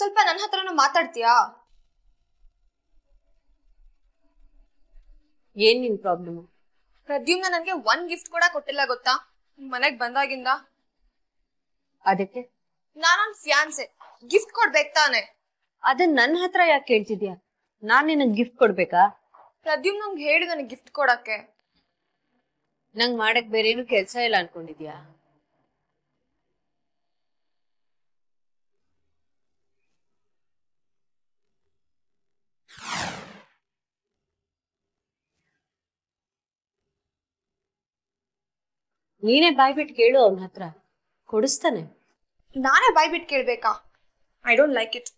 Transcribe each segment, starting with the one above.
ಸ್ವಲ್ಪ ನನ್ನ ಹತ್ರನೂ ಮಾತಾಡ್ತೀಯಾ? ಏನ್ ನಿನ್ ಪ್ರಾಬ್ಲಮ್? ಪ್ರದ್ಯುಮ್ನ ನನಗೆ 1 ಗಿಫ್ಟ್ ಕೂಡ ಕೊಟ್ಟಿಲ್ಲ ಗೊತ್ತಾ ಮನೆಗೆ ಬಂದಾಗಿಂದ. ಅದಕ್ಕೆ ನಾನು ಫ್ಯಾನ್ಸೆ, ಗಿಫ್ಟ್ ಕೊಡ್ಬೇಕು ತಾನೆ. ಅದನ್ನ ನನ್ನ ಹತ್ರ ಯಾಕೆ ಕೇಳ್ತಿದ್ಯಾ? ನಾನ್ ನಿನಗೆ ಗಿಫ್ಟ್ ಕೊಡ್ಬೇಕಾ? ಪ್ರದ್ಯುಮ್ ನಂಗೆ ಹೇಳಿ ನನಗೆ ಗಿಫ್ಟ್ ಕೊಡಕ್ಕೆ. ನಂಗೆ ಮಾಡಕ್ ಬೇರೆ ಏನು ಕೆಲಸ ಇಲ್ಲ ಅನ್ಕೊಂಡಿದ್ಯಾ? ನೀನೇ ಬಾಯ್ಬಿಟ್ಟು ಕೇಳು ಅವನ ಹತ್ರ, ಕೊಡಿಸ್ತಾನೆ. ನಾನೇ ಬಾಯ್ಬಿಟ್ಟು ಕೇಳ್ಬೇಕಾ? I don't like it.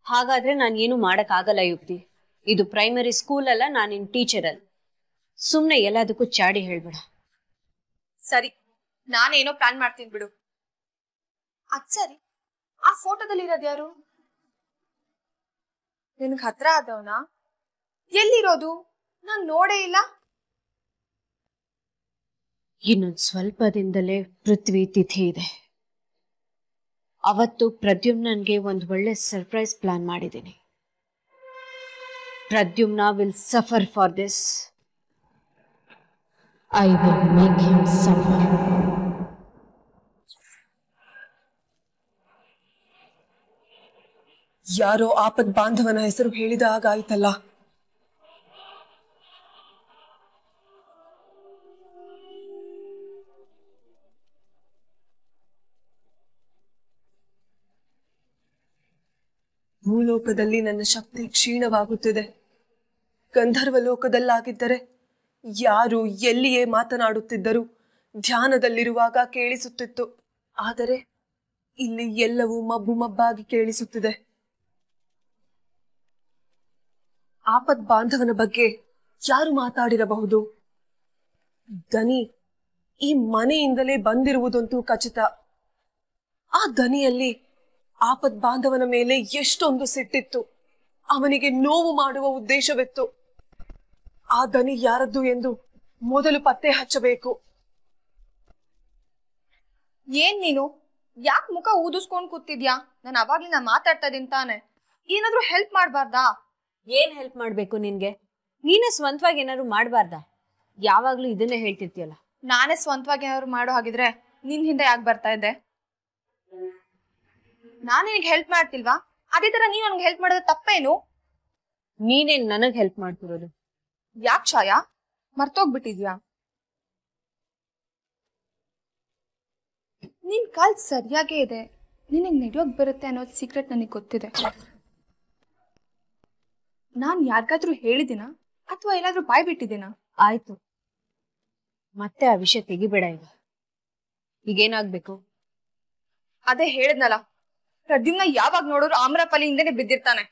ಹಾಗಾದ್ರೆ ನಾನು ಏನು ಮಾಡಕ್ ಆಗಲ್ಲ ಯುಕ್ತಿ. ಇದು ಪ್ರೈಮರಿ ಸ್ಕೂಲ್ ಅಲ್ಲ, ನಾನಿನ್ ಟೀಚರ್ ಅಲ್ಲ. ಸುಮ್ನೆ ಎಲ್ಲದಕ್ಕೂ ಚಾಡಿ ಹೇಳ್ಬೇಡ. ಸರಿ, ನಾನೇನೋ ಪ್ಲಾನ್ ಮಾಡ್ತೀನಿ ಬಿಡು. ಅದ್ ಸರಿ, ಆ ಫೋಟೋದಲ್ಲಿ ಇರೋದು ಯಾರು? ನಿನ್ಗೆ ಹತ್ರ ಆದವನಾ? ಎಲ್ಲಿರೋದು? ನಾನ್ ನೋಡೇ ಇಲ್ಲ. ಇನ್ನೊಂದು ಸ್ವಲ್ಪ ದಿನದಲ್ಲೇ ಪೃಥ್ವಿ ತಿಥಿ ಇದೆ. ಅವತ್ತು ಪ್ರದ್ಯುಮ್ನನ್ಗೆ ಒಂದು ಒಳ್ಳೆ ಸರ್ಪ್ರೈಸ್ ಪ್ಲಾನ್ ಮಾಡಿದ್ದೀನಿ. Pradyumna will suffer for this. I will make him suffer. ಯಾರೋ ಆಪತ್ ಬಾಂಧವನ ಹೆಸರು ಹೇಳಿದ ಹಾಗಾಯ್ತಲ್ಲ. ಭೂಲೋಕದಲ್ಲಿ ನನ್ನ ಶಕ್ತಿ ಕ್ಷೀಣವಾಗುತ್ತಿದೆ. ಗಂಧರ್ವ ಲೋಕದಲ್ಲಾಗಿದ್ದರೆ ಯಾರು ಎಲ್ಲಿಯೇ ಮಾತನಾಡುತ್ತಿದ್ದರು ಧ್ಯಾನದಲ್ಲಿರುವಾಗ ಕೇಳಿಸುತ್ತಿತ್ತು. ಆದರೆ ಇಲ್ಲಿ ಎಲ್ಲವೂ ಮಬ್ಬು ಮಬ್ಬಾಗಿ ಕೇಳಿಸುತ್ತಿದೆ. ಆಪತ್ ಬಾಂಧವನ ಬಗ್ಗೆ ಯಾರು ಮಾತಾಡಿರಬಹುದು? ದನಿ ಈ ಮನೆಯಿಂದಲೇ ಬಂದಿರುವುದಂತೂ ಖಚಿತ. ಆ ದನಿಯಲ್ಲಿ ಆಪತ್ ಬಾಂಧವನ ಮೇಲೆ ಎಷ್ಟೊಂದು ಸಿಟ್ಟಿತ್ತು. ಅವನಿಗೆ ನೋವು ಮಾಡುವ ಉದ್ದೇಶವಿತ್ತು. ಆ ದನಿ ಯಾರದ್ದು ಎಂದು ಮೊದಲು ಪತ್ತೆ ಹಚ್ಚಬೇಕು. ಏನ್ ನೀನು ಯಾಕೆ ಮುಖ ಊದಿಸ್ಕೊಂಡ್ ಕೂತಿದ್ಯಾ? ನಾನು ಅವಾಗ್ಲಿಂದ ಮಾತಾಡ್ತಾ ಇದೀನಿ ತಾನೆ. ಏನಾದ್ರೂ ಹೆಲ್ಪ್ ಮಾಡ್ಬಾರ್ದಾ? ಏನ್ ಹೆಲ್ಪ್ ಮಾಡ್ಬೇಕು ನಿನ್ಗೆ? ನೀನೇ ಸ್ವಂತವಾಗಿ ಏನಾದ್ರು ಮಾಡ್ಬಾರ್ದಾ? ಯಾವಾಗ್ಲೂ ಇದನ್ನೇ ಹೇಳ್ತಿರ್ತೀಯಲ್ಲ. ನಾನೇ ಸ್ವಂತವಾಗಿ ಏನಾದ್ರು ಮಾಡೋ ಹಾಗಿದ್ರೆ ನಿನ್ ಹಿಂದೆ ಯಾಕೆ ಬರ್ತಾ ಇದ್ದೆ? ನಾನು ನಿನಗೆ ಹೆಲ್ಪ್ ಮಾಡ್ತಿಲ್ವಾ? ಅದೇ ತರ ನೀನು ನನಗೆ ಹೆಲ್ಪ್ ಮಾಡೋದು ತಪ್ಪೇನು? ನೀನೇನ್ ನನಗ್ ಹೆಲ್ಪ್ ಮಾಡ್ತಿರೋದು? ಯಾಕೆ ಛಾಯಾ, ಮರ್ತೋಗ್ಬಿಟ್ಟಿದ್ಯಾ? ನಿನ್ ಕಾಲ್ ಸರಿಯಾಗೇ ಇದೆ. ನಿನಗೆ ನಡೆಯೋಕ್ ಬರುತ್ತೆ ಅನ್ನೋದು ಸೀಕ್ರೆಟ್ ನನಗೆ ಗೊತ್ತಿದೆ. ನಾನ್ ಯಾರಿಗಾದ್ರೂ ಹೇಳಿದಿನ ಅಥವಾ ಎಲ್ಲಾದ್ರೂ ಬಾಯ್ ಬಿಟ್ಟಿದ್ದೀನ? ಆಯ್ತು, ಮತ್ತೆ ಆ ವಿಷಯ ತೆಗಿಬೇಡ. ಈಗೇನಾಗ್ಬೇಕು? ಅದೇ ಹೇಳಿದ್ನಲ್ಲ, ಪ್ರದ್ಯುಮ್ನ ಯಾವಾಗ ನೋಡೋರು ಆಮ್ರಪಾಲಿ ಹಿಂದೆನೆ ಬಿದ್ದಿರ್ತಾನೆ.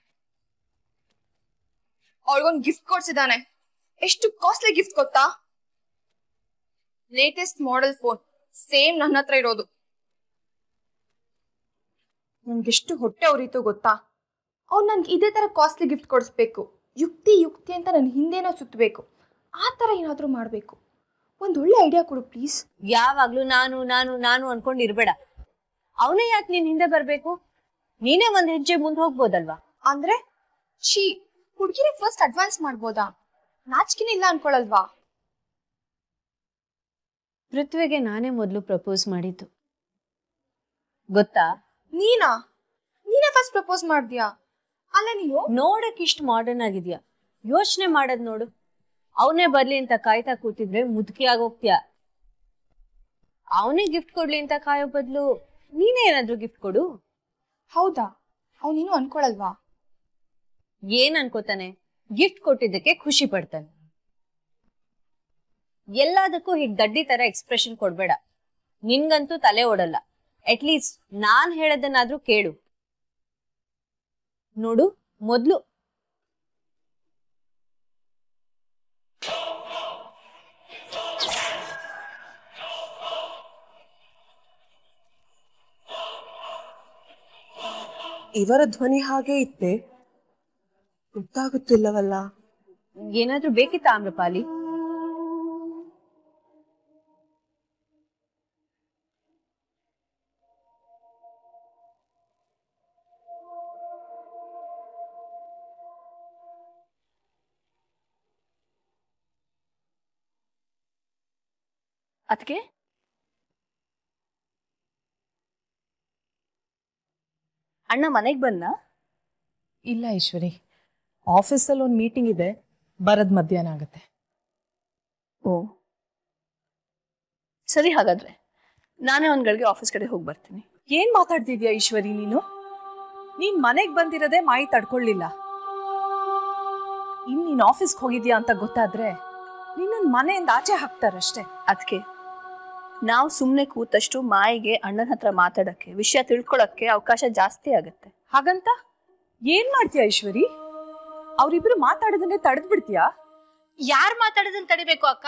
ಅವಳಿಗೊಂದು ಗಿಫ್ಟ್ ಕೊಡ್ಸಿದ್ದಾನೆ. ಎಷ್ಟು ಕಾಸ್ಟ್ಲಿ ಗಿಫ್ಟ್ ಗೊತ್ತಾ? ಲೇಟೆಸ್ಟ್ ಮಾಡೆಲ್ ಫೋನ್, ಸೇಮ್ ನನ್ನ ಹತ್ರ ಇರೋದು. ನನ್ಗೆಷ್ಟು ಹೊಟ್ಟೆ ಉರಿತು ಗೊತ್ತಾ? ಅವ್ನು ನನ್ಗೆ ಇದೇ ತರ ಕಾಸ್ಟ್ಲಿ ಗಿಫ್ಟ್ ಕೊಡಿಸ್ಬೇಕು. ಯುಕ್ತಿ ಯುಕ್ತಿ ಅಂತ ನನ್ನ ಹಿಂದೆನೋ ಸುತ್ತಬೇಕು. ಆ ತರ ಏನಾದ್ರೂ ಮಾಡ್ಬೇಕು. ಒಂದೊಳ್ಳೆ ಐಡಿಯಾ ಕೊಡು ಪ್ಲೀಸ್. ಯಾವಾಗ್ಲೂ ನಾನು ನಾನು ನಾನು ಅನ್ಕೊಂಡಿರ್ಬೇಡ. ಅವನೇ ಯಾಕೆ ನೀನ್ ಹಿಂದೆ ಬರ್ಬೇಕು? ನೀನೇ ಒಂದ್ ಹೆಜ್ಜೆ ಮುಂದೆ ಹೋಗ್ಬೋದಲ್ವಾ? ಅಂದ್ರೆ ಹುಡುಗಿರಿ ಫಸ್ಟ್ ಅಡ್ವಾನ್ಸ್ ಮಾಡ್ಬೋದಾ? ನಾಚಿಕೆನೇ ಇಲ್ಲ ಅನ್ಕೊಳಲ್ವಾ? ಪೃಥ್ವಿಗೆ ನಾನೇ ಮೊದಲು ಪ್ರಪೋಸ್ ಮಾಡಿದ್ದು ಗೊತ್ತಾ? ನೀನೇ ಫಸ್ಟ್ ಪ್ರಪೋಸ್ ಮಾಡ್ದ್ಯಾ? ಅಲ್ಲ ನೀನು ನೋಡಕ್ ಇಷ್ಟು ಮಾಡರ್ನ್ ಆಗಿದ್ಯಾ, ಯೋಚನೆ ಮಾಡೋದ್ ನೋಡು. ಅವನೇ ಬರ್ಲಿ ಅಂತ ಕಾಯ್ತಾ ಕೂತಿದ್ರೆ ಮುದುಕಿ ಆಗೋಗ್ತೀಯ. ಅವನೇ ಗಿಫ್ಟ್ ಕೊಡ್ಲಿ ಅಂತ ಕಾಯೋ ಬದ್ಲು ನೀನೇ ಏನಾದ್ರೂ ಗಿಫ್ಟ್ ಕೊಡು. ಹೌದಾ? ಅವನೇನು ಅನ್ಕೊಳಲ್ವಾ? ಏನ್ ಅನ್ಕೋತಾನೆ? ಗಿಫ್ಟ್ ಕೊಟ್ಟಿದ್ದಕ್ಕೆ ಖುಷಿ ಪಡ್ತಾನೆ. ಎಲ್ಲದಕ್ಕೂ ಹೀಗ್ ದಡ್ಡಿ ತರ ಎಕ್ಸ್ಪ್ರೆಷನ್ ಕೊಡ್ಬೇಡ. ನಿನ್ಗಂತೂ ತಲೆ ಓಡಲ್ಲ. ಅಟ್ಲೀಸ್ಟ್ ನಾನ್ ಹೇಳದನ್ನಾದ್ರೂ ಕೇಳು. ನೋಡು, ಮೊದ್ಲು ಇವರ ಧ್ವನಿ ಹಾಗೆ ಇತ್ತೆ, ಗೊತ್ತಾಗುತ್ತಿಲ್ಲವಲ್ಲ. ಏನಾದ್ರೂ ಬೇಕಿತ್ತಾ ಆಮ್ರಪಾಲಿ? ಅದಕ್ಕೆ ಅಣ್ಣ ಮನೆಗೆ ಬಂದ? ಇಲ್ಲ ಈಶ್ವರಿ, ಆಫೀಸಲ್ಲಿ ಒಂದು ಮೀಟಿಂಗ್ ಇದೆ, ಬರದ್ ಮಧ್ಯಾಹ್ನ ಆಗುತ್ತೆ. ಓ ಸರಿ, ಹಾಗಾದ್ರೆ ನಾನೇ ಒಂದ್ ಗಳಿಗೆ ಆಫೀಸ್ ಕಡೆ ಹೋಗಿ ಬರ್ತೀನಿ. ಏನ್ ಮಾತಾಡ್ತಿದ್ಯಾ ಈಶ್ವರಿ ನೀನು? ನೀನ್ ಮನೆಗ್ ಬಂದಿರೋದೇ ಮಾಯಿ ತಡ್ಕೊಳ್ಳಿಲ್ಲ. ಇನ್ ನೀನ್ ಆಫೀಸ್ಗೆ ಹೋಗಿದ್ಯಾ ಅಂತ ಗೊತ್ತಾದ್ರೆ ನಿನ್ನ ಮನೆಯಿಂದ ಆಚೆ ಹಾಕ್ತಾರಷ್ಟೇ. ಅದಕ್ಕೆ ನಾವು ಸುಮ್ಮನೆ ಕೂತಷ್ಟು ಮಾಯಿಗೆ ಅಣ್ಣನ ಹತ್ರ ಮಾತಾಡಕ್ಕೆ, ವಿಷಯ ತಿಳ್ಕೊಳಕ್ಕೆ ಅವಕಾಶ ಜಾಸ್ತಿ ಆಗತ್ತೆ. ಹಾಗಂತ ಏನ್ ಮಾಡ್ತೀಯಾ ಈಶ್ವರಿ? ಅವ್ರಿಬ್ರು ಮಾತಾಡೋದನ್ನೇ ತಡೆದ್ ಬಿಡ್ತೀಯಾ? ಯಾರು ಮಾತಾಡೋದನ್ನ ತಡಿಬೇಕು ಅಕ್ಕ?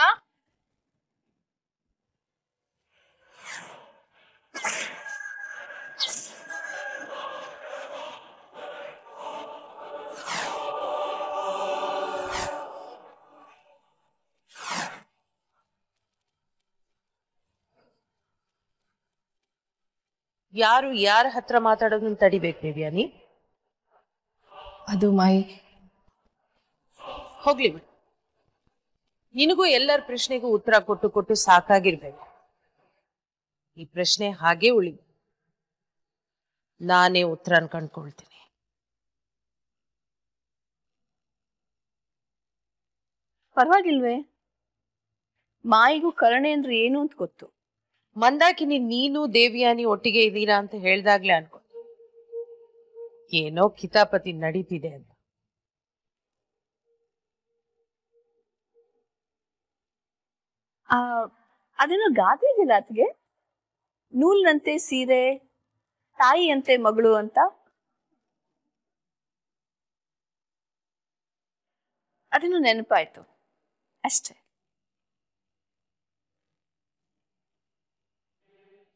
ಯಾರು ಯಾರ ಹತ್ರ ಮಾತಾಡೋದನ್ನ ತಡಿಬೇಕು ದೇವ್ಯಾನಿ? ಅದು ಮಾಯಿ. ಹೋಗ್ಲಿ ಬಿಡು, ನಿನಗೂ ಎಲ್ಲರ ಪ್ರಶ್ನೆಗೂ ಉತ್ತರ ಕೊಟ್ಟು ಕೊಟ್ಟು ಸಾಕಾಗಿರ್ಬೇಕು. ಈ ಪ್ರಶ್ನೆ ಹಾಗೆ ಉಳಿ, ನಾನೇ ಉತ್ತರನ ಕಂಡ್ಕೊಳ್ತೀನಿ. ಪರವಾಗಿಲ್ವೇ? ಮಾಯಿಗೂ ಕರುಣೆ ಅಂದ್ರೆ ಏನು ಅಂತ ಗೊತ್ತು. ಮಂದಾಕಿನಿ ನೀನು ದೇವ್ಯಾನಿ ಒಟ್ಟಿಗೆ ಇದ್ದೀರಾ ಅಂತ ಹೇಳ್ದಾಗ್ಲೇ ಅನ್ಕೊ ಏನೋ ಕಿತಾಪತಿ ನಡೀತಿದೆ ಅಂತ. ಅದೇನೋ ಗಾದೆ ಇದೆಯಲ್ಲ ಅತ್ಗೆ, ನೂಲ್ನಂತೆ ಸೀರೆ, ತಾಯಿಯಂತೆ ಮಗಳು ಅಂತ. ಅದೇನೋ ನೆನಪಾಯ್ತು ಅಷ್ಟೇ.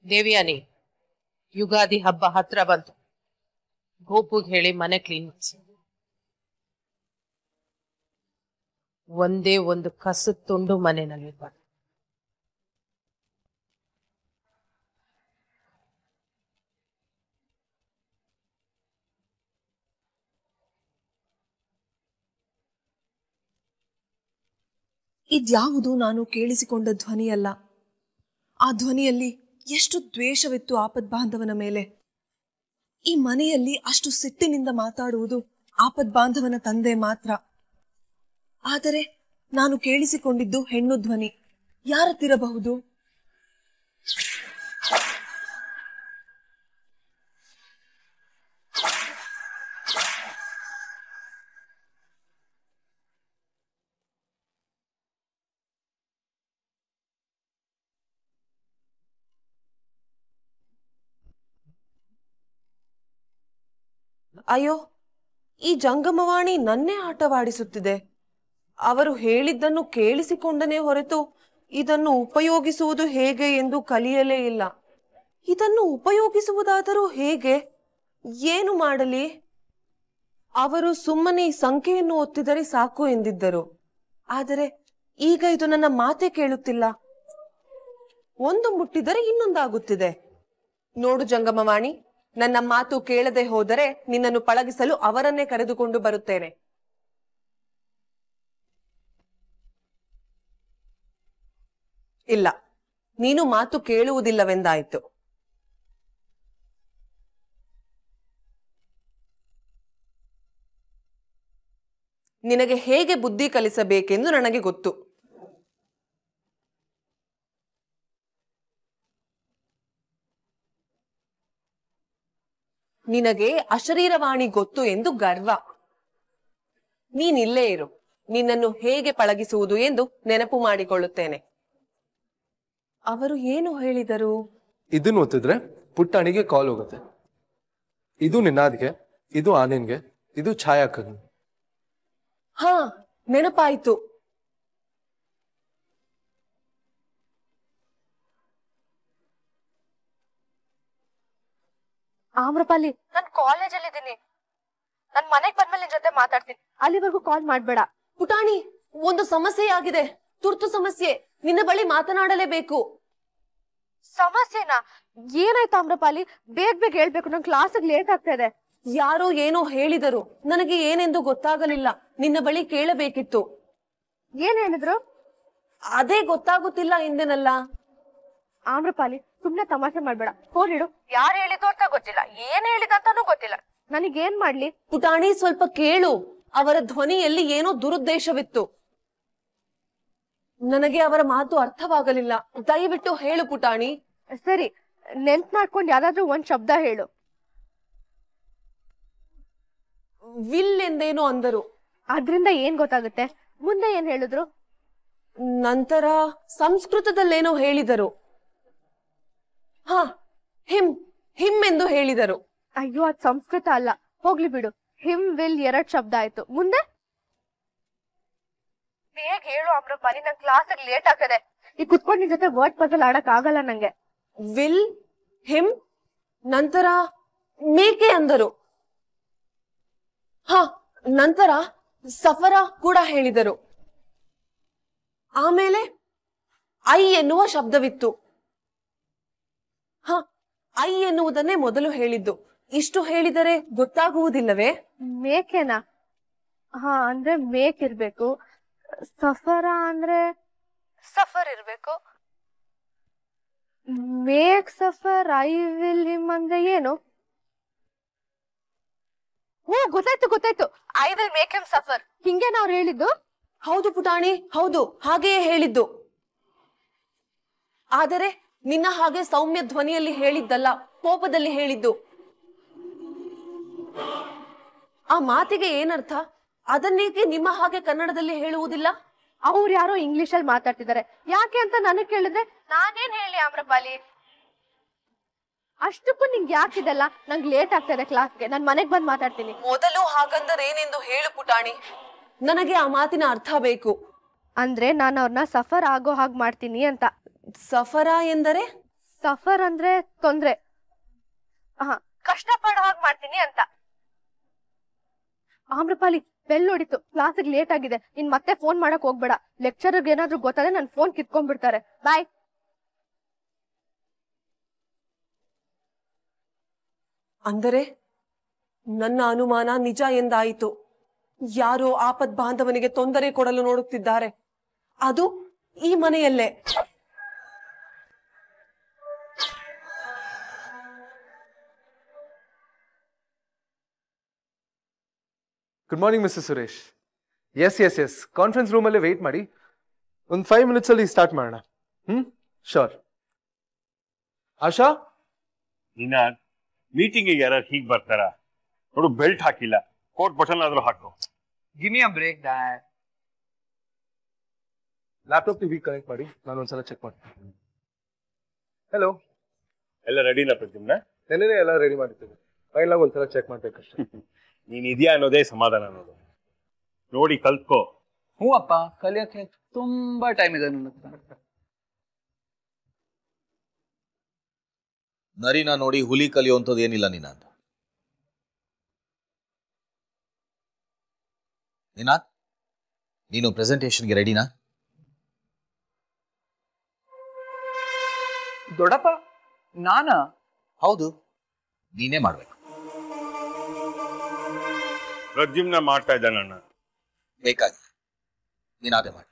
ದೇವ್ಯಾನಿ, ಯುಗಾದಿ ಹಬ್ಬ ಹತ್ರ ಬಂತು. ಗೋಪುಗ್ ಹೇಳಿ ಮನೆ ಕ್ಲೀನ್ ಮಾಡಿಸಿ. ಒಂದೇ ಒಂದು ಕಸದ ತುಂಡು ಮನೆಯಲ್ಲಿರ್ಬಾರ್ದು. ಇದ್ಯಾವುದು ನಾನು ಕೇಳಿಸಿಕೊಂಡ ಧ್ವನಿಯಲ್ಲ. ಆ ಧ್ವನಿಯಲ್ಲಿ ಎಷ್ಟು ದ್ವೇಷವಿತ್ತು ಆಪದ್ಬಾಂಧವನ ಮೇಲೆ. ಈ ಮನೆಯಲ್ಲಿ ಅಷ್ಟು ಸಿಟ್ಟಿನಿಂದ ಮಾತಾಡುವುದು ಆಪದ್ಬಾಂಧವನ ತಂದೆ ಮಾತ್ರ. ಆದರೆ ನಾನು ಕೇಳಿಸಿಕೊಂಡಿದ್ದು ಹೆಣ್ಣು ಧ್ವನಿ. ಯಾರತ್ತಿರಬಹುದು? ಅಯ್ಯೋ, ಈ ಜಂಗಮವಾಣಿ ನನ್ನೇ ಆಟವಾಡಿಸುತ್ತಿದೆ. ಅವರು ಹೇಳಿದ್ದನ್ನು ಕೇಳಿಸಿಕೊಂಡನೇ ಹೊರತು ಇದನ್ನು ಉಪಯೋಗಿಸುವುದು ಹೇಗೆ ಎಂದು ಕಲಿಯಲೇ ಇಲ್ಲ. ಇದನ್ನು ಉಪಯೋಗಿಸುವುದಾದರೂ ಹೇಗೆ? ಏನು ಮಾಡಲಿ? ಅವರು ಸುಮ್ಮನೆ ಈ ಸಂಖ್ಯೆಯನ್ನು ಒತ್ತಿದರೆ ಸಾಕು ಎಂದಿದ್ದರು. ಆದರೆ ಈಗ ಇದು ನನ್ನ ಮಾತೇ ಕೇಳುತ್ತಿಲ್ಲ. ಒಂದು ಮುಟ್ಟಿದರೆ ಇನ್ನೊಂದಾಗುತ್ತಿದೆ. ನೋಡು ಜಂಗಮವಾಣಿ, ನನ್ನ ಮಾತು ಕೇಳದೆ ಹೋದರೆ ನಿನ್ನನ್ನು ಪಳಗಿಸಲು ಅವರನ್ನೇ ಕರೆದುಕೊಂಡು ಬರುತ್ತೇನೆ. ಇಲ್ಲ, ನೀನು ಮಾತು ಕೇಳುವುದಿಲ್ಲವೆಂದಾಯಿತು. ನಿನಗೆ ಹೇಗೆ ಬುದ್ಧಿ ಕಲಿಸಬೇಕೆಂದು ನನಗೆ ಗೊತ್ತು. ನಿನಗೆ ಅಶರೀರವಾಣಿ ಗೊತ್ತು ಎಂದು ಗರ್ವ. ನೀನಿಲ್ಲೇ ಇರು, ನಿನ್ನನ್ನು ಹೇಗೆ ಪಳಗಿಸುವುದು ಎಂದು ನೆನಪು ಮಾಡಿಕೊಳ್ಳುತ್ತೇನೆ. ಅವರು ಏನು ಹೇಳಿದರು? ಇದನ್ನು ಒತ್ತಿದ್ರೆ ಪುಟ್ಟಣಿಗೆ ಕಾಲ್ ಹೋಗುತ್ತೆ. ಇದು ನಿನ್ನಾದ್ಗೆ, ಇದು ಆನೆನ್ಗೆ, ಇದು ಛಾಯಾಕಂಗೆ. ಹಾ, ನೆನಪಾಯಿತು. ಆಮ್ರಪಾಲಿ, ನಾನ್ ಕಾಲೇಜಲ್ಲಿ ಇದ್ದೀನಿ. ನನ್ ಮನೆಗ್ ಬಂದ್ಮೇಲೆ ನಿನ್ ಜೊತೆ ಮಾತಾಡ್ತೀನಿ. ಅಲ್ಲಿವರೆಗೂ ಕಾಲ್ ಮಾಡ್ಬೇಡ. ಪುಟಾಣಿ, ಒಂದು ಸಮಸ್ಯೆಯಾಗಿದೆ, ತುರ್ತು ಸಮಸ್ಯೆ. ನಿನ್ನ ಬಳಿ ಮಾತನಾಡಲೇಬೇಕು. ಸಮಸ್ಯೆನಾ? ಏನಾಯ್ತು ಆಮ್ರಪಾಲಿ? ಬೇಗ ಬೇಗ ಹೇಳ್ಬೇಕು, ನನ್ ಕ್ಲಾಸಿಗೆ ಲೇಟ್ ಆಗ್ತಾ ಇದೆ. ಯಾರೋ ಏನೋ ಹೇಳಿದರು, ನನಗೆ ಏನೆಂದು ಗೊತ್ತಾಗಲಿಲ್ಲ. ನಿನ್ನ ಬಳಿ ಕೇಳಬೇಕಿತ್ತು. ಏನ್ ಹೇಳಿದ್ರು? ಅದೇ ಗೊತ್ತಾಗುತ್ತಿಲ್ಲ ಎಂದೆನಲ್ಲ. ಆಮ್ರಪಾಲಿ ಸುಮ್ನೆ ತಮಾಷೆ ಮಾಡ್ಬೇಡ, ಫೋನ್ ಇಡು. ಯಾರು ಹೇಳಿದ್ದು ಅಂತ ಗೊತ್ತಿಲ್ಲ, ಏನ್ ಹೇಳಿದ ಅಂತಾನೂ ಗೊತ್ತಿಲ್ಲ, ನನಗೇನ್ ಮಾಡ್ಲಿ? ಪುಟಾಣಿ ಸ್ವಲ್ಪ ಕೇಳು, ಅವರ ಧ್ವನಿಯಲ್ಲಿ ಏನೋ ದುರುದ್ದೇಶವಿತ್ತು. ನನಗೆ ಅವರ ಮಾತು ಅರ್ಥವಾಗಲಿಲ್ಲ, ದಯವಿಟ್ಟು ಹೇಳು ಪುಟಾಣಿ. ಸರಿ, ನೆನ್ಪ್ ಮಾಡ್ಕೊಂಡು ಯಾವ್ದಾದ್ರು ಒಂದ್ ಶಬ್ದ ಹೇಳು. ವಿಲ್ ಎಂದೇನೋ ಅಂದರು. ಅದ್ರಿಂದ ಏನ್ ಗೊತ್ತಾಗುತ್ತೆ? ಮುಂದೆ ಏನ್ ಹೇಳಿದ್ರು? ನಂತರ ಸಂಸ್ಕೃತದಲ್ಲೇನೋ ಹೇಳಿದರು. ಹಾ, ಹಿಮ್ ಹಿಮ್ ಎಂದು ಹೇಳಿದರು. ಅಯ್ಯೋ, ಅದ್ ಸಂಸ್ಕೃತ ಅಲ್ಲ, ಹೋಗ್ಲಿ ಬಿಡು. ಹಿಮ್ ವಿಲ್ 2 ಶಬ್ದ ಆಯ್ತು, ಮುಂದೆ? ಬೇಗ ಹೇಳು ಆಮ್ರಪಾಲಿ, ನನ್ ಕ್ಲಾಸ್ ಲೇಟ್ ಆಗ್ತದೆ. ಈ ಕುತ್ಕೊಂಡು ನಿನ್ ಜೊತೆ ವರ್ಡ್ ಪಜಲ್ ಆಡಕ್ ಆಗಲ್ಲ ನಂಗೆ. ವಿಲ್, ಹಿಮ್, ನಂತರ ಮೇಕೆ ಅಂದರು. ಹಾ, ನಂತರ ಸಫರ ಕೂಡ ಹೇಳಿದರು. ಆಮೇಲೆ ಐ ಎನ್ನುವ ಶಬ್ದವಿತ್ತು. ಹ, ಐ ಎನ್ನುವುದನ್ನೇ ಮೊದಲು ಹೇಳಿದ್ದು. ಇಷ್ಟು ಹೇಳಿದರೆ ಗೊತ್ತಾಗುವುದಿಲ್ಲವೇ? ಮೇಕೆನಾ? ಹಾ, ಅಂದ್ರೆ ಮೇಕ್ ಇರ್ಬೇಕು. ಸಫರ ಅಂದ್ರೆ ಸಫರ್ ಇರ್ಬೇಕು. Make suffer I will him ಅಂದ್ರೆ ಏನು? ಓ, ಗೊತ್ತಾಯ್ತು. I will make him suffer, ಹಿಂಗೇನ ಅವ್ರು ಹೇಳಿದ್ದು? ಹೌದು ಪುಟಾಣಿ, ಹೌದು, ಹಾಗೆಯೇ ಹೇಳಿದ್ದು. ಆದರೆ ನಿನ್ನ ಹಾಗೆ ಸೌಮ್ಯ ಧ್ವನಿಯಲ್ಲಿ ಹೇಳಿದ್ದಲ್ಲ, ಕೋಪದಲ್ಲಿ ಹೇಳಿದ್ದು. ಆ ಮಾತಿಗೆ ಏನರ್ಥ? ಅದನ್ನೇಕೆ ನಿಮ್ಮ ಹಾಗೆ ಕನ್ನಡದಲ್ಲಿ ಹೇಳುವುದಿಲ್ಲ? ಅವ್ರು ಯಾರೋ ಇಂಗ್ಲಿಷ್ ಅಲ್ಲಿ ಮಾತಾಡ್ತಿದ್ದಾರೆ, ಯಾಕೆ ಅಂತ ನನಗ್ ಕೇಳಿದ್ರೆ ನಾನೇನ್ ಹೇಳಿ ಆಮ್ರಪಾಲಿ? ಅಷ್ಟಕ್ಕೂ ನಿಂಗೆ ಯಾಕಿದೆಲ್ಲ? ನಂಗೆ ಲೇಟ್ ಆಗ್ತದೆ ಕ್ಲಾಸ್ಗೆ, ನಾನ್ ಮನೆಗ್ ಬಂದ್ ಮಾತಾಡ್ತೀನಿ. ಮೊದಲು ಹಾಗಂದರೆ ಏನೆಂದು ಹೇಳು ಪುಟಾಣಿ, ನನಗೆ ಆ ಮಾತಿನ ಅರ್ಥ ಬೇಕು. ಅಂದ್ರೆ ನಾನು ಅವ್ರನ್ನ ಸಫರ್ ಆಗೋ ಹಾಗೆ ಮಾಡ್ತೀನಿ ಅಂತ. ಸಫರ ಎಂದರೆ? ಸಫರ್ ಅಂದ್ರೆ ತೊಂದ್ರೆ, ಕಷ್ಟ ಪಡೋ ಹಾಗೆ ಮಾಡ್ತೀನಿ ಅಂತ. ಆಮ್ರಪಾಲಿ, ಬೆಲ್ ನೋಡಿತ್ತು, ಕ್ಲಾಸಿಗೆ ಲೇಟ್ ಆಗಿದೆ, ಇನ್ ಮತ್ತೆ ಫೋನ್ ಮಾಡಕ್ ಹೋಗ್ಬೇಡ. ಲೆಕ್ಚರ್ಗೆ ಏನಾದ್ರೂ ಗೊತ್ತಾದ್ರೆ ನನ್ ಫೋನ್ ಕಿತ್ಕೊಂಡ್ಬಿಡ್ತಾರೆ. ಬಾಯ್. ಅಂದರೆ ನನ್ನ ಅನುಮಾನ ನಿಜ ಎಂದಾಯಿತು. ಯಾರೋ ಆಪದ್ ಬಾಂಧವನಿಗೆ ತೊಂದರೆ ಕೊಡಲು ನೋಡುತ್ತಿದ್ದಾರೆ, ಅದು ಈ ಮನೆಯಲ್ಲೇ. Good morning mister Suresh. Yes conference ರೂಮಲ್ಲೇ ವೆಯ್ಟ್ ಮಾಡಿ, ಒಂದು 5 minutes ಅಲ್ಲಿ ಸ್ಟಾರ್ಟ್ ಮಾಡೋಣ. ಶೋರ್. ಆಶಾ, ಮೀಟಿಂಗ್ ಯಾರು ಹೀಗ್ ಬರ್ತಾರ? ನೋಡು, ಬೆಲ್ಟ್ ಹಾಕಿಲ್ಲ, ಕೋಟ್ ಬಟನ್ ಆದ್ರೂ ಹಾಕು. Give me a break dad. Laptop TV connect ಮಾಡಿ, ನಾನು ಒಂದ್ಸಲ ಚೆಕ್ ಮಾಡ್ತೀನಿ. ಹಲೋ, ಎಲ್ಲ ರೆಡಿನಾ ಪ್ರತಿಮ್ನ? ನೆನ್ನೆ ಎಲ್ಲ ರೆಡಿ ಮಾಡಿರ್ತೀವಿ, ಫೈನಲ್ ಆಗಿ ಒಂದ್ಸಲ ಚೆಕ್ ಮಾಡ್ಬೇಕಷ್ಟೇ. ನೀನ್ ಇದೆಯಾ ಅನ್ನೋದೇ ಸಮಾಧಾನ ಅನ್ನೋದು. ನೋಡಿ ಕಲ್ತ್ಕೋ. ಹ್ಞೂ ಅಪ್ಪ, ಕಲಿಯೋಕೆ ತುಂಬಾ ಟೈಮ್ ಇದೆ ನನ್ನ ಹತ್ರ. ನರಿನ ನೋಡಿ ಹುಲಿ ಕಲಿಯುವಂಥದ್ದು ಏನಿಲ್ಲ ನಿನಾದ್. ನಿನಾದ್, ನೀನು ಪ್ರೆಸೆಂಟೇಷನ್ಗೆ ರೆಡಿನಾ? ದೊಡ್ಡಪ್ಪ, ನಾನಾ? ಹೌದು, ನೀನೇ ಮಾಡ್ಬೇಕು. ಪ್ರದ್ಯುಮ್ನ ಮಾಡ್ತಾ ಇದ್ದಾನಣ್ಣ. ಬೇಕಾಗಿ ನೀನಾದೇ ಮಾಡಿ.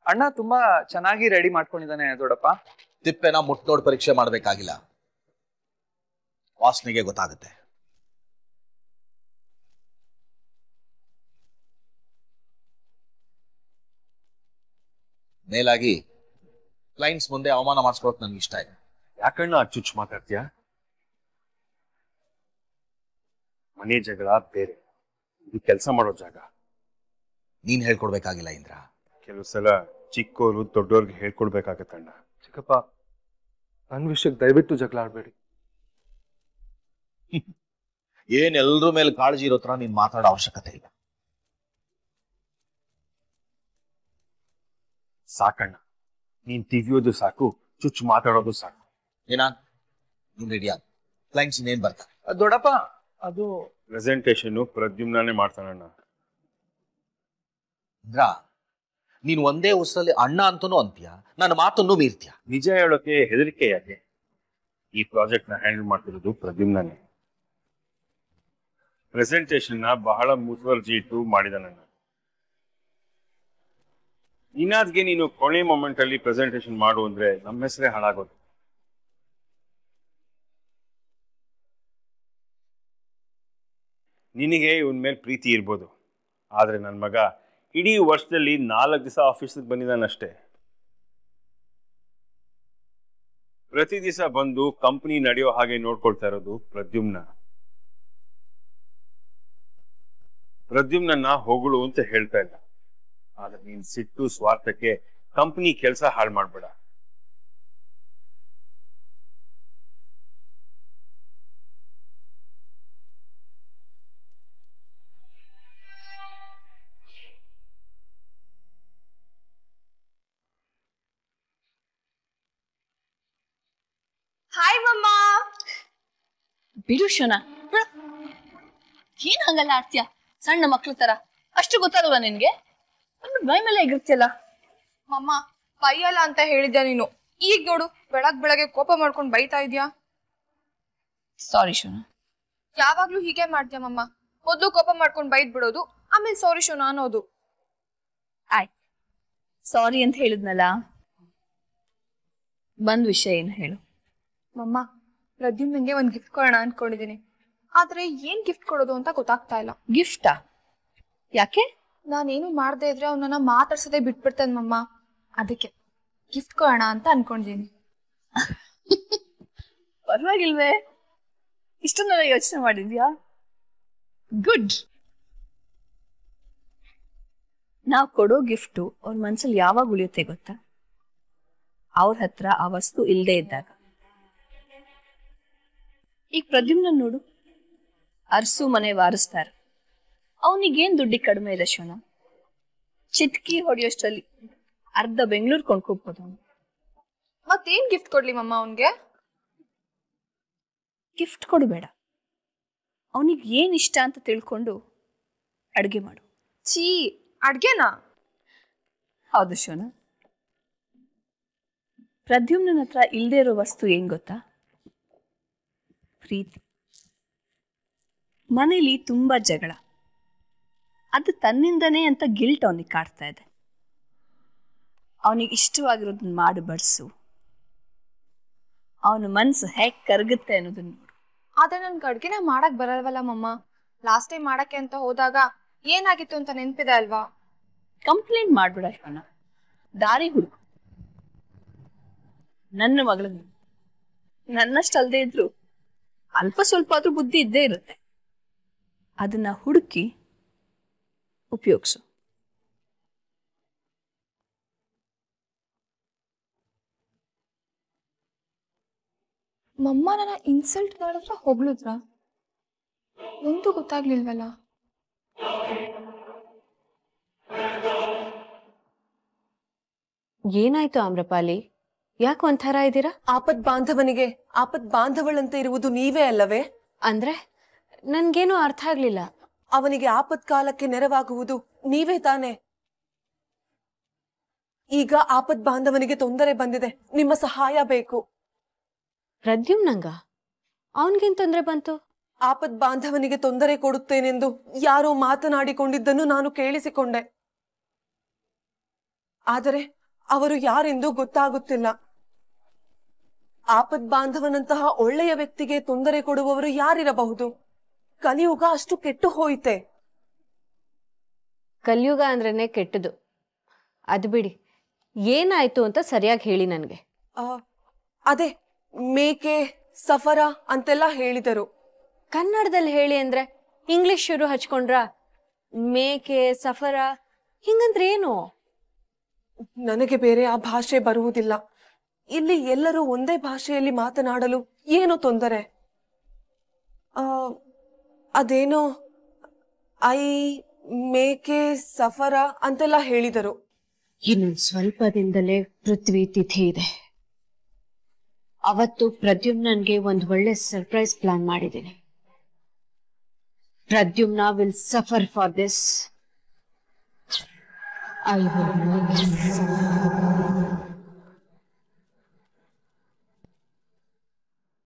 ಅಣ್ಣ ತುಂಬಾ ಚೆನ್ನಾಗಿ ರೆಡಿ ಮಾಡ್ಕೊಂಡಿದ್ದಾನೆ ದೊಡ್ಡಪ್ಪ. ತಿಪ್ಪೆನ ಮುಟ್ಟೋಡ್ ಪರೀಕ್ಷೆ ಮಾಡಬೇಕಾಗಿಲ್ಲ, ವಾಸನೆಗೆ ಗೊತ್ತಾಗುತ್ತೆ. ಮೇಲಾಗಿ ಕ್ಲೈಂಟ್ಸ್ ಮುಂದೆ ಅವಮಾನ ಮಾಡಿಸ್ಕೊಳಕ್ ನನ್ಗೆ ಇಷ್ಟ ಇದೆ. ಯಾಕಣ್ಣ ಅಚ್ಚುಚ್ಚು ಮಾತಾಡ್ತೀಯ? ಮನೆ ಜಗಳ ಬೇರೆ, ಇದು ಕೆಲಸ ಮಾಡೋ ಜಾಗ. ನೀನ್ ಹೇಳ್ಕೊಡ್ಬೇಕಾಗಿಲ್ಲ ಇಂದ್ರ. ಕೆಲವು ಸಲ ಚಿಕ್ಕೋರು ದೊಡ್ಡೋರ್ಗೆ ಹೇಳ್ಕೊಡ್ಬೇಕಾಗತ್ತಣ್ಣ. ಚಿಕ್ಕಪ್ಪ, ನನ್ನ ವಿಷಯಕ್ಕೆ ದಯವಿಟ್ಟು ಜಗಳ ಆಡ್ಬೇಡಿ. ಏನ್ ಎಲ್ರ ಮೇಲೆ ಕಾಳಜಿ ಇರೋ ತರ ನೀನ್ ಮಾತಾಡೋ ಅವಶ್ಯಕತೆ ಇಲ್ಲ. ಸಾಕಣ್ಣ, ನೀನ್ ತಿವಿಯೋದು ಸಾಕು, ಚುಚ್ಚು ಮಾತಾಡೋದು ಸಾಕು. ನೀನ್ ರೆಡಿ ಆಗ, ಕ್ಲೈಂಟ್ಸ್ ಇನ್ನೇನ್ ಬರ್ತಾರೆ. ದೊಡ್ಡಪ್ಪ, ಅದು ಪ್ರೆಸೆಂಟೇಶನ್ ಪ್ರದ್ಯುಮ್ನೇ ಮಾಡ್ತಾನಣ್ಣ. ಇಂದ್ರ, ನೀನ್ ಒಂದೇ ಉಸಿರಲ್ಲಿ ಅಣ್ಣ ಅಂತನೂ ಅಂತೀಯ, ನನ್ನ ಮಾತನ್ನು ಮೀರ್ತೀಯ. ನಿಜ ಹೇಳೋಕೆ ಹೆದರಿಕೆ ಯಾಕೆ? ಈ ಪ್ರಾಜೆಕ್ಟ್ ನ ಹ್ಯಾಂಡಲ್ ಮಾಡ್ತಿರೋದು ಪ್ರದ್ಯುಮ್ನೇ. ಪ್ರೆಸೆಂಟೇಶನ್ ನ ಬಹಳ ಮುತುವರ್ಜಿ ಇಟ್ಟು ಮಾಡಿದಾನಣ್ಣ. ಇನ್ನಾದ್ಗೆ ನೀನು ಕೊನೆ ಮೊಮೆಂಟ್ ಅಲ್ಲಿ ಪ್ರೆಸೆಂಟೇಶನ್ ಮಾಡು ಅಂದ್ರೆ ನಮ್ಮ ಹೆಸರೇ ಹಾಳಾಗೋದು. ನಿನಗೆ ಇವನ್ ಮೇಲೆ ಪ್ರೀತಿ ಇರ್ಬೋದು, ಆದ್ರೆ ನನ್ನ ಮಗ ಇಡೀ ವರ್ಷದಲ್ಲಿ 4 ದಿವಸ ಆಫೀಸಿಗೆ ಬಂದಿದ್ದಾನಷ್ಟೇ. ಪ್ರತಿ ದಿವಸ ಬಂದು ಕಂಪನಿ ನಡೆಯೋ ಹಾಗೆ ನೋಡ್ಕೊಳ್ತಾ ಇರೋದು ಪ್ರದ್ಯುಮ್ನ ಹೊಗಳು ಅಂತ ಹೇಳ್ತಾ ಇಲ್ಲ. ಆದ್ರೆ ನೀನ್ ಸಿಟ್ಟು ಸ್ವಾರ್ಥಕ್ಕೆ ಕಂಪನಿ ಕೆಲಸ ಹಾಳು ಮಾಡ್ಬೇಡ. ಹಾಯ್ ಮಮ್ಮ. ಬಿಡು ಶೋನಾ, ಏನ್ ಹಂಗಲ್ಲ ಆಡ್ತೀಯ ಸಣ್ಣ ಮಕ್ಳ ತರ? ಅಷ್ಟು ಗೊತ್ತಾಗಲ್ಲ ನಿನ್ಗೆ? ಮೈ ಮೇಲೆ ಎಗಿರ್ತಿಯಲ್ಲ. ಮಮ್ಮ ಬೈಯಲ್ಲ ಅಂತ ಹೇಳಿದ್ಯಾ ನೀನು, ಈಗ ನೋಡು ಬೆಳಗ್ಗೆ ಕೋಪ ಮಾಡ್ಕೊಂಡು ಬೈತಾ ಇದ್ಯಾ. ಸಾರಿ ಶೋನಾ. ಯಾವಾಗ್ಲೂ ಹೀಗೆ ಮಾಡ್ತೀಯ ಮಮ್ಮ, ಮೊದ್ಲು ಕೋಪ ಮಾಡ್ಕೊಂಡು ಬೈದ್ ಬಿಡೋದು, ಆಮೇಲೆ ಸಾರಿ ಶೋನಾ ಅನ್ನೋದು. ಆಯ್ತು, ಸಾರಿ ಅಂತ ಹೇಳಿದ್ನಲ್ಲ, ಬಂದ್ ವಿಷಯ ಏನು ಹೇಳು. ಮಮ್ಮ ಪ್ರದ್ಯುಮ್ ನಂಗೆ ಒಂದ್ ಗಿಫ್ಟ್ ಕೊಡೋಣ ಅನ್ಕೊಂಡಿದೀನಿ, ಆದ್ರೆ ಏನ್ ಗಿಫ್ಟ್ ಕೊಡೋದು ಅಂತ ಗೊತ್ತಾಗ್ತಾ ಇಲ್ಲ. ಗಿಫ್ಟಾ? ಯಾಕೆ? ನಾನೇನು ಮಾಡದೇ ಇದ್ರೆ ಅವನನ್ನ ಮಾತಾಡ್ಸೋದೇ ಬಿಟ್ಬಿಡ್ತಾನೆ ಮಮ್ಮ, ಅದಕ್ಕೆ ಗಿಫ್ಟ್ ಕೊಡೋಣ ಅಂತ ಅನ್ಕೊಂಡಿದೀನಿ. ಪರವಾಗಿಲ್ವೇ, ಇಷ್ಟೊಂದೆಲ್ಲ ಯೋಚನೆ ಮಾಡಿದ್ಯಾ? ಗುಡ್. ನಾವು ಕೊಡೋ ಗಿಫ್ಟು ಅವ್ರ ಮನ್ಸಲ್ಲಿ ಯಾವಾಗ ಉಳಿಯುತ್ತೆ ಗೊತ್ತಾ? ಅವ್ರ ಹತ್ರ ಆ ವಸ್ತು ಇಲ್ಲದೆ ಇದ್ದಾಗ. ಈಗ ಪ್ರದ್ಯುಮ್ನ ನೋಡು, ಅರ್ಸು ಮನೆ ವಾರಿಸ್ತಾರೆ, ಅವನಿಗೇನ್ ದುಡ್ಡಿಗೆ ಕಡಿಮೆ ಇದೆ ಶೋನಾ? ಚಿಟ್ಕಿ ಹೊಡೆಯೋಷ್ಟರಲ್ಲಿ ಅರ್ಧ ಬೆಂಗಳೂರು ಕೊಂಡ್ಕೋಬಹುದು. ಮತ್ತೇನ್ ಗಿಫ್ಟ್ ಕೊಡ್ಲಿ ಮಮ್ಮ ಅವನ್ಗೆ? ಗಿಫ್ಟ್ ಕೊಡಬೇಡ, ಅವನಿಗೆ ಏನ್ ಇಷ್ಟ ಅಂತ ತಿಳ್ಕೊಂಡು ಅಡ್ಗೆ ಮಾಡು. ಛೀ, ಅಡ್ಗೆನಾ? ಹೌದು ಶೋನಾ. ಪ್ರದ್ಯುಮ್ನ ಹತ್ರ ಇಲ್ದೇ ಇರೋ ವಸ್ತು ಏನ್ ಗೊತ್ತಾ? ಪ್ರೀತಿ. ಮನೇಲಿ ತುಂಬಾ ಜಗಳ, ಅದು ತನ್ನಿಂದನೇ ಅಂತ ಗಿಲ್ಟ್ ಅವನಿಗೆ ಕಾಡ್ತಾ ಇದೆ. ಅವನಿಗೆ ಇಷ್ಟವಾಗಿರೋದನ್ನ ಮಾಡಿ ಬಡಿಸು, ಅವನ ಮನ್ಸು ಹೇಗ್ ಕರಗುತ್ತೆ ಅನ್ನೋದನ್ನ ನೋಡು. ಆದ್ರೆ ನನ್ಗೆ ಅಡ್ಗೆನ ಮಾಡಕ್ ಬರಲ್ವಲ್ಲ ಮಮ್ಮ. ಲಾಸ್ಟ್ ಟೈಮ್ ಮಾಡಕ್ಕೆ ಅಂತ ಹೋದಾಗ ಏನಾಗಿತ್ತು ಅಂತ ನೆನ್ಪಿದೆ ಅಲ್ವಾ? ಕಂಪ್ಲೇಂಟ್ ಮಾಡ್ಬಿಡ ಶೋನಾ, ದಾರಿ ಹುಡುಕು. ನನ್ನ ಮಗಳಿಗೆ ನನ್ನಷ್ಟಲ್ದೇ ಇದ್ರು ಅಲ್ಪ ಸ್ವಲ್ಪ ಆದ್ರೂ ಬುದ್ಧಿ ಇದ್ದೇ ಇರುತ್ತೆ, ಅದನ್ನ ಹುಡುಕಿ ಉಪಯೋಗಿಸು. ಮಮ್ಮ ನನ್ನ ಇನ್ಸಲ್ಟ್ ಮಾಡಿದ್ರ ಹೊಗಳಿದ್ರ? ಒಂದು ಗೊತ್ತಾಗ್ಲಿಲ್ವಲ್ಲ. ಏನಾಯ್ತು ಆಮ್ರಪಾಲಿ, ಯಾಕೆ ಒಂಥರ ಇದ್ದೀರಾ? ಆಪತ್ ಬಾಂಧವಳಂತೆ ಇರುವುದು ನೀವೇ ಅಲ್ಲವೇ? ಅಂದ್ರೆ ನನ್ಗೇನು ಅರ್ಥ ಆಗ್ಲಿಲ್ಲ. ಅವನಿಗೆ ಆಪತ್ ಕಾಲಕ್ಕೆ ನೆರವಾಗುವುದು ನೀವೇ ತಾನೆ. ಈಗ ಆಪತ್ ಬಾಂಧವನಿಗೆ ತೊಂದರೆ ಬಂದಿದೆ, ನಿಮ್ಮ ಸಹಾಯ ಬೇಕು. ಪ್ರದ್ಯುಮ್ನಂಗ ಅವನ್ಗೇನ್ ತೊಂದರೆ ಬಂತು? ಆಪತ್ ಬಾಂಧವನಿಗೆ ತೊಂದರೆ ಕೊಡುತ್ತೇನೆಂದು ಯಾರೋ ಮಾತನಾಡಿಕೊಂಡಿದ್ದನ್ನು ನಾನು ಕೇಳಿಸಿಕೊಂಡೆ, ಆದರೆ ಅವರು ಯಾರೆಂದು ಗೊತ್ತಾಗುತ್ತಿಲ್ಲ. ಆಪತ್ ಬಾಂಧವನಂತಹ ಒಳ್ಳೆಯ ವ್ಯಕ್ತಿಗೆ ತೊಂದರೆ ಕೊಡುವವರು ಯಾರಿರಬಹುದು? ಕಲಿಯುಗ ಅಷ್ಟು ಕೆಟ್ಟು ಹೋಯಿತೆ. ಕಲಿಯುಗ ಅಂದ್ರೇನೆ ಕೆಟ್ಟದು. ಅದು ಬಿಡಿ, ಏನಾಯ್ತು ಅಂತ ಸರಿಯಾಗಿ ಹೇಳಿ ನನ್ಗೆ. ಅದೇ ಮೇಕೆ ಸಫರ ಅಂತೆಲ್ಲ ಹೇಳಿದರು. ಕನ್ನಡದಲ್ಲಿ ಹೇಳಿ ಅಂದ್ರೆ ಇಂಗ್ಲಿಷ್ ಶುರು ಹಚ್ಕೊಂಡ್ರ? ಮೇಕೆ ಸಫರ ಹಿಂಗಂದ್ರೆ ಏನು? ನನಗೆ ಬೇರೆ ಆ ಭಾಷೆ ಬರುವುದಿಲ್ಲ. ಇಲ್ಲಿ ಎಲ್ಲರೂ ಒಂದೇ ಭಾಷೆಯಲ್ಲಿ ಮಾತನಾಡಲು ಏನು ತೊಂದರೆ? ಅದೇನೋ ಮೇಕೆ ಸಫರ ಅಂತೆಲ್ಲ ಹೇಳಿದರು. ಇನ್ನೊಂದು ಸ್ವಲ್ಪ ದಿನದಲ್ಲೇ ಪೃಥ್ವಿ ತಿಥಿ ಇದೆ. ಅವತ್ತು ಪ್ರದ್ಯುಮ್ನನ್ಗೆ ಒಂದು ಒಳ್ಳೆ ಸರ್ಪ್ರೈಸ್ ಪ್ಲಾನ್ ಮಾಡಿದ್ದೀನಿ. Pradyumna will suffer for this. I will make him suffer.